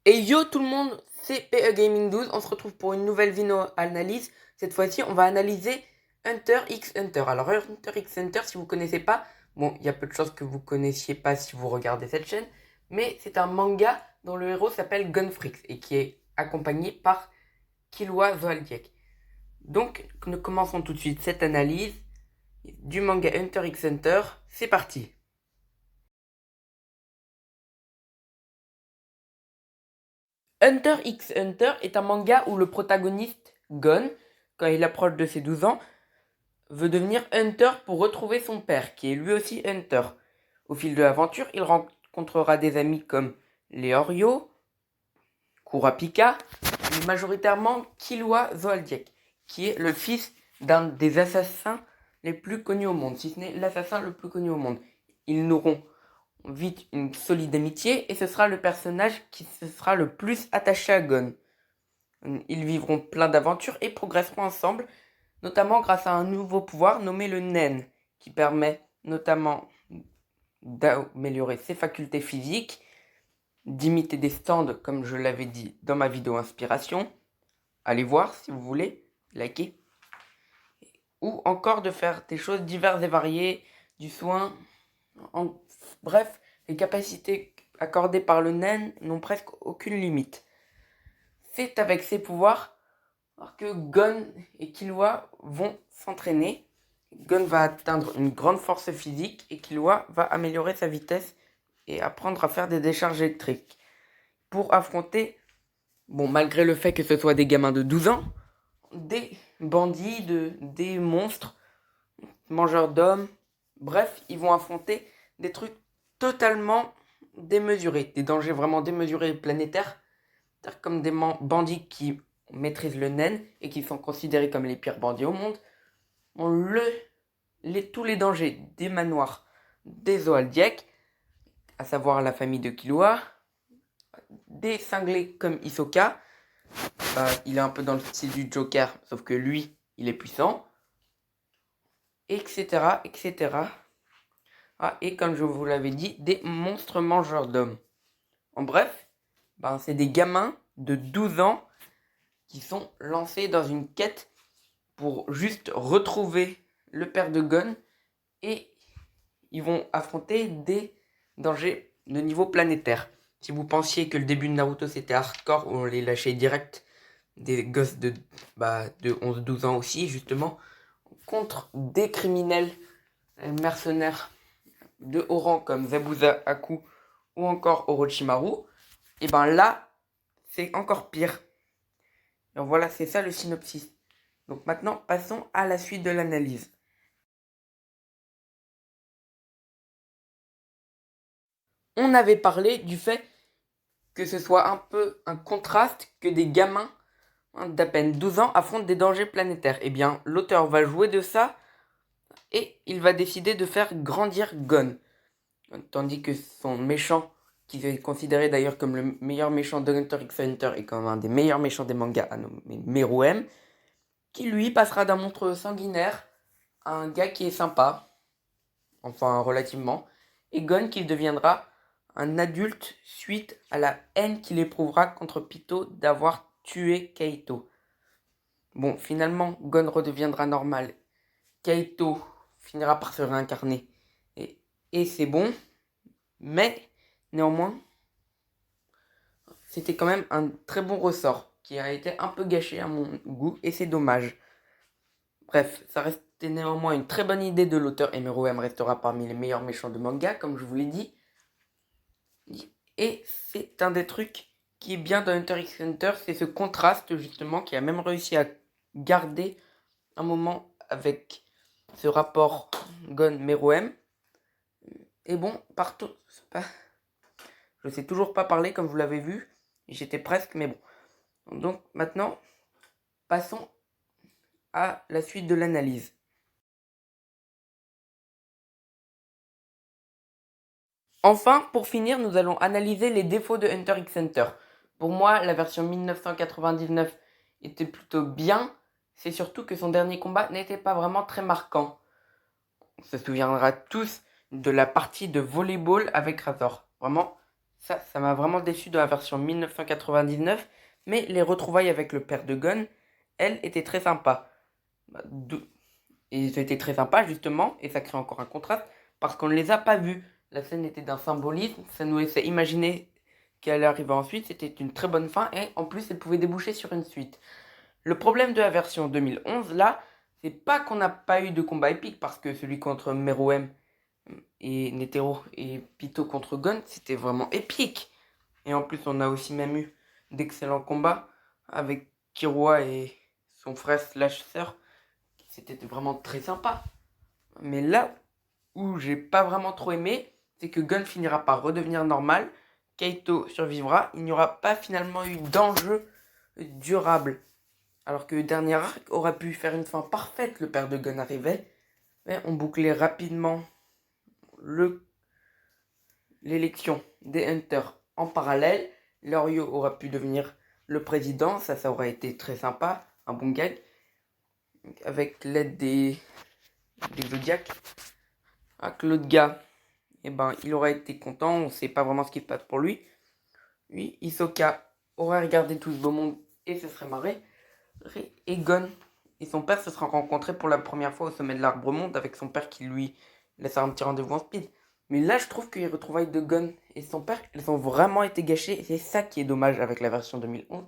Et yo tout le monde, c'est PE Gaming 12, on se retrouve pour une nouvelle vidéo analyse. Cette fois-ci, on va analyser Hunter x Hunter. Alors Hunter x Hunter, si vous connaissez pas, bon, il y a peu de choses que vous connaissiez pas si vous regardez cette chaîne, mais c'est un manga dont le héros s'appelle Gunfrix et qui est accompagné par Killua Zoldyck. Donc, nous commençons tout de suite cette analyse du manga Hunter x Hunter. C'est parti. Hunter x Hunter est un manga où le protagoniste, Gon, quand il approche de ses 12 ans, veut devenir Hunter pour retrouver son père, qui est lui aussi Hunter. Au fil de l'aventure, il rencontrera des amis comme Leorio, Kurapika, mais majoritairement Killua Zoldyck, qui est le fils d'un des assassins les plus connus au monde, si ce n'est l'assassin le plus connu au monde. Ils n'auront vite une solide amitié et ce sera le personnage qui se sera le plus attaché à Gon. Ils vivront plein d'aventures et progresseront ensemble, notamment grâce à un nouveau pouvoir nommé le Nen, qui permet notamment d'améliorer ses facultés physiques, d'imiter des stands comme je l'avais dit dans ma vidéo inspiration. Allez voir si vous voulez, likez. Ou encore de faire des choses diverses et variées, du soin. Bref, les capacités accordées par le Nen n'ont presque aucune limite. C'est avec ces pouvoirs que Gon et Killua vont s'entraîner. Gon va atteindre une grande force physique et Killua va améliorer sa vitesse et apprendre à faire des décharges électriques. Pour affronter, bon, malgré le fait que ce soit des gamins de 12 ans, des bandits, des monstres, mangeurs d'hommes, bref, ils vont affronter des trucs totalement démesurés, des dangers vraiment démesurés et planétaires, comme des bandits qui maîtrisent le Nen et qui sont considérés comme les pires bandits au monde, ont tous les dangers des manoirs des Zoldyck, à savoir la famille de Killua, des cinglés comme Hisoka, il est un peu dans le style du Joker, sauf que lui, il est puissant, etc., etc. Et comme je vous l'avais dit, des monstres mangeurs d'hommes. En bref, c'est des gamins de 12 ans qui sont lancés dans une quête pour juste retrouver le père de Gon et ils vont affronter des dangers de niveau planétaire. Si vous pensiez que le début de Naruto c'était hardcore, où on les lâchait direct, des gosses de 11-12 ans aussi, justement, contre des criminels mercenaires de haut rang comme Zabuza Aku ou encore Orochimaru, et là, c'est encore pire. Donc voilà, c'est ça le synopsis. Donc maintenant, passons à la suite de l'analyse. On avait parlé du fait que ce soit un peu un contraste que des gamins d'à peine 12 ans affrontent des dangers planétaires. Eh bien, l'auteur va jouer de ça et il va décider de faire grandir Gon. Tandis que son méchant, qui est considéré d'ailleurs comme le meilleur méchant de Hunter x Hunter et comme un des meilleurs méchants des mangas à nommer Meruem, qui lui passera d'un monstre sanguinaire à un gars qui est sympa, enfin relativement, et Gon qui deviendra un adulte suite à la haine qu'il éprouvera contre Pito d'avoir tué Kaito. Bon, finalement, Gon redeviendra normal. Kaito finira par se réincarner. Et c'est bon, mais néanmoins, c'était quand même un très bon ressort qui a été un peu gâché à mon goût et c'est dommage. Bref, ça restait néanmoins une très bonne idée de l'auteur et Meruem restera parmi les meilleurs méchants de manga, comme je vous l'ai dit. Et c'est un des trucs qui est bien dans Hunter x Hunter, c'est ce contraste justement qui a même réussi à garder un moment avec ce rapport Gon-Meruem. Et bon, partout, je sais toujours pas parler comme vous l'avez vu, j'étais presque, mais bon. Donc maintenant, passons à la suite de l'analyse. Enfin, pour finir, nous allons analyser les défauts de Hunter x Hunter. Pour moi, la version 1999 était plutôt bien. C'est surtout que son dernier combat n'était pas vraiment très marquant. On se souviendra tous de la partie de volleyball avec Razor. Vraiment, Ça m'a vraiment déçu dans la version 1999, mais les retrouvailles avec le père de Gon, elles, étaient très sympas. Bah, Et c'était très sympa, justement, et ça crée encore un contraste, parce qu'on ne les a pas vus. La scène était d'un symbolisme, ça nous laissait imaginer ce qui allait arriver ensuite, c'était une très bonne fin, et en plus, elle pouvait déboucher sur une suite. Le problème de la version 2011, là, c'est pas qu'on n'a pas eu de combat épique, parce que celui contre Meruem et Netero et Pito contre Gon, c'était vraiment épique. Et en plus, on a aussi même eu d'excellents combats avec Killua et son frère slash sœur. C'était vraiment très sympa. Mais là où j'ai pas vraiment trop aimé, c'est que Gon finira par redevenir normal, Kaito survivra, il n'y aura pas finalement eu d'enjeu durable. Alors que le dernier arc aurait pu faire une fin parfaite, le père de Gon arrivait, mais on bouclait rapidement l'élection des Hunters en parallèle. Lorio aurait pu devenir le président, ça aurait été très sympa, un bon gag, avec l'aide des Zodiacs. Claude Gars, eh ben, il aurait été content, on sait pas vraiment ce qui se passe pour lui. Oui, Hisoka aurait regardé tout ce beau monde et se serait marré. Et Gon et son père se seraient rencontrés pour la première fois au sommet de l'Arbre Monde avec son père qui lui laisse un petit rendez-vous en speed. Mais là, je trouve que les retrouvailles de Gon et son père, elles ont vraiment été gâchées et c'est ça qui est dommage avec la version 2011.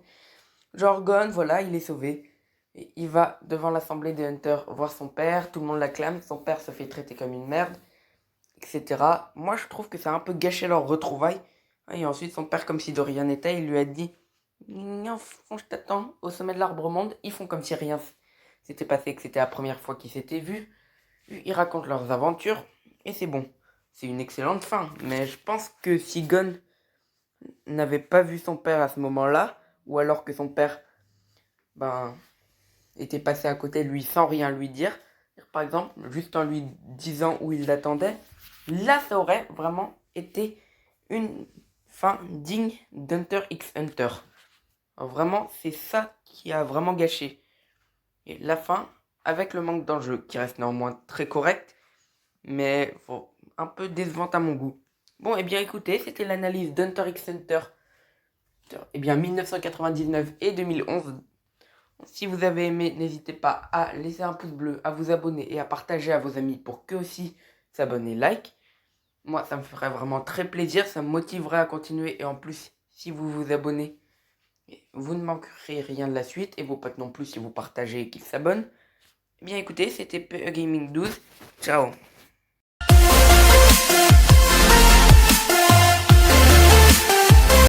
Genre Gon, voilà, il est sauvé. Et il va devant l'assemblée des Hunters voir son père, tout le monde l'acclame, son père se fait traiter comme une merde, etc. Moi, je trouve que ça a un peu gâché leur retrouvailles. Et ensuite, son père, comme si de rien n'était, il lui a dit enfant, je t'attends au sommet de l'arbre monde. Ils font comme si rien s'était passé, que c'était la première fois qu'ils s'étaient vus. Ils racontent leurs aventures et c'est bon. C'est une excellente fin. Mais je pense que si Gon n'avait pas vu son père à ce moment-là, ou alors que son père ben, était passé à côté de lui sans rien lui dire, par exemple, juste en lui disant où il l'attendait, là ça aurait vraiment été une fin digne d'Hunter x Hunter. Vraiment, c'est ça qui a vraiment gâché. Et la fin, avec le manque d'enjeu, qui reste néanmoins très correct, mais un peu décevante à mon goût. Bon, et bien écoutez, c'était l'analyse d'Hunter x Hunter, et bien 1999 et 2011. Si vous avez aimé, n'hésitez pas à laisser un pouce bleu, à vous abonner et à partager à vos amis pour qu'eux aussi s'abonnent et like. Moi, ça me ferait vraiment très plaisir, ça me motiverait à continuer. Et en plus, si vous vous abonnez, vous ne manquerez rien de la suite. Et vos potes non plus si vous partagez et qu'ils s'abonnent. Eh bien écoutez, c'était PE Gaming 12. Ciao.